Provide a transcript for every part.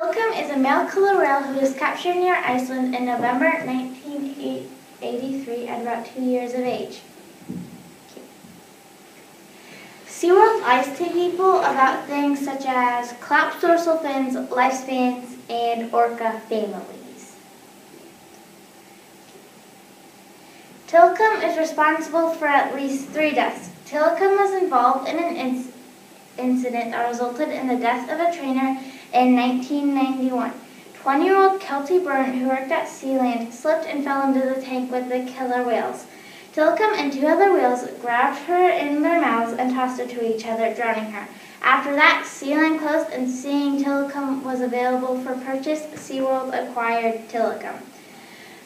Tilikum is a male killer whale who was captured near Iceland in November 1983 at about 2 years of age. SeaWorld lies to people about things such as collapsed dorsal fins, lifespans, and orca families. Tilikum is responsible for at least 3 deaths. Tilikum was involved in an incident that resulted in the death of a trainer in 1991. 20-year-old Kelty Byrne, who worked at Sealand, slipped and fell into the tank with the killer whales. Tilikum and 2 other whales grabbed her in their mouths and tossed her to each other, drowning her. After that, Sealand closed, and seeing Tilikum was available for purchase, SeaWorld acquired Tilikum.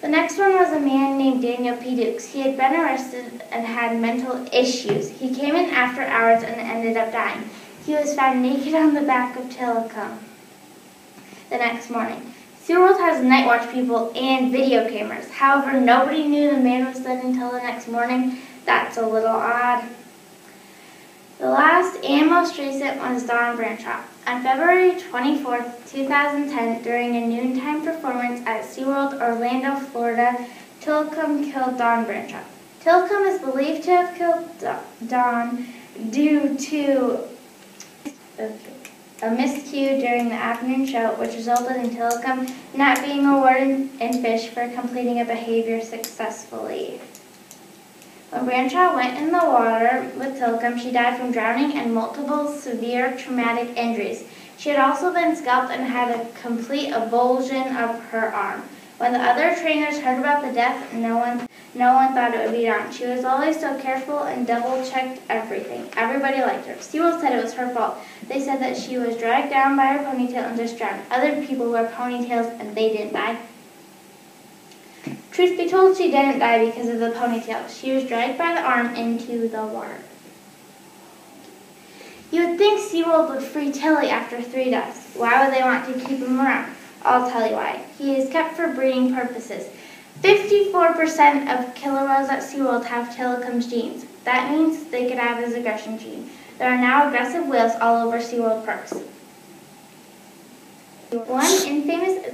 The next one was a man named Daniel P. Dukes. He had been arrested and had mental issues. He came in after hours and ended up dying. He was found naked on the back of Tilikum the next morning. SeaWorld has night watch people and video cameras. However, nobody knew the man was dead until the next morning. That's a little odd. The last and most recent was Dawn Branchot. On February 24, 2010, during a noontime performance at SeaWorld Orlando, Florida, Tilikum killed Dawn Branchot. Tilikum is believed to have killed Dawn due to a miscue during the afternoon show, which resulted in Tilikum not being awarded in fish for completing a behavior successfully. When Branchot went in the water with Tilikum, she died from drowning and multiple severe traumatic injuries. She had also been scalped and had a complete avulsion of her arm. When the other trainers heard about the death, no one thought it would be Dawn. She was always so careful and double-checked everything. Everybody liked her. SeaWorld said it was her fault. They said that she was dragged down by her ponytail and just drowned. Other people wear ponytails and they didn't die. Truth be told, she didn't die because of the ponytail. She was dragged by the arm into the water. You would think SeaWorld would free Tilly after 3 deaths. Why would they want to keep him around? I'll tell you why. He is kept for breeding purposes. 54% of killer whales at SeaWorld have Tilikum's genes. That means they could have his aggression gene. There are now aggressive whales all over SeaWorld parks. One infamous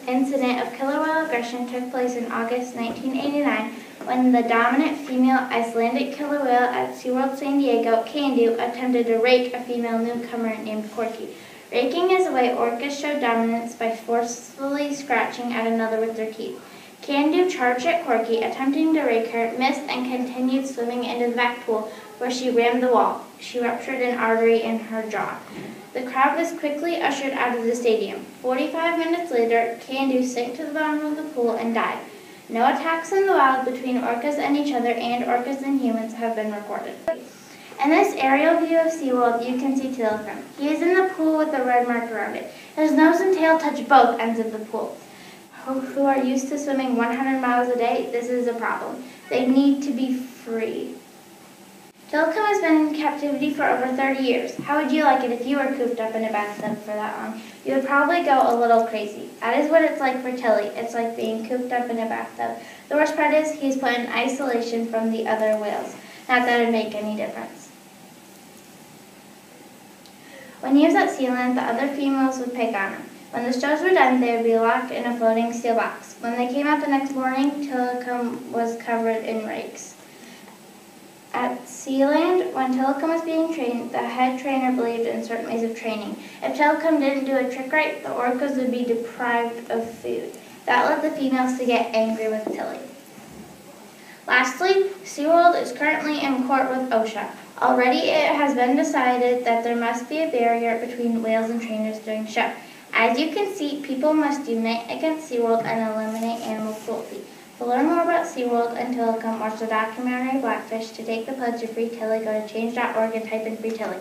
incident of killer whale aggression took place in August 1989 when the dominant female Icelandic killer whale at SeaWorld San Diego, Can-Do, attempted to rake a female newcomer named Corky. Raking is a way orcas show dominance by forcefully scratching at another with their teeth. Can-Do charged at Corky, attempting to rake her, missed, and continued swimming into the back pool, where she rammed the wall. She ruptured an artery in her jaw. The crowd was quickly ushered out of the stadium. 45 minutes later, Can-Do sank to the bottom of the pool and died. No attacks in the wild between orcas and each other and orcas and humans have been recorded. In this aerial view of SeaWorld, you can see Tilikum. He is in the pool with a red mark around it. His nose and tail touch both ends of the pool. Who are used to swimming 100 miles a day, this is a problem. They need to be free. Tilikum has been in captivity for over 30 years. How would you like it if you were cooped up in a bathtub for that long? You would probably go a little crazy. That is what it's like for Tilly. It's like being cooped up in a bathtub. The worst part is he's put in isolation from the other whales. Not that it would make any difference. When he was at Sealand, the other females would pick on him. When the shows were done, they would be locked in a floating steel box. When they came out the next morning, Tilikum was covered in rakes. At Sealand, when Tilikum was being trained, the head trainer believed in certain ways of training. If Tilikum didn't do a trick right, the orcas would be deprived of food. That led the females to get angry with Tilly. Lastly, SeaWorld is currently in court with OSHA. Already it has been decided that there must be a barrier between whales and trainers during the show. As you can see, people must unite against SeaWorld and eliminate animal cruelty. To learn more about SeaWorld and Tilikum, watch the documentary Blackfish. To take the pledge to free Tilly, go to change.org and type in Free Tilly.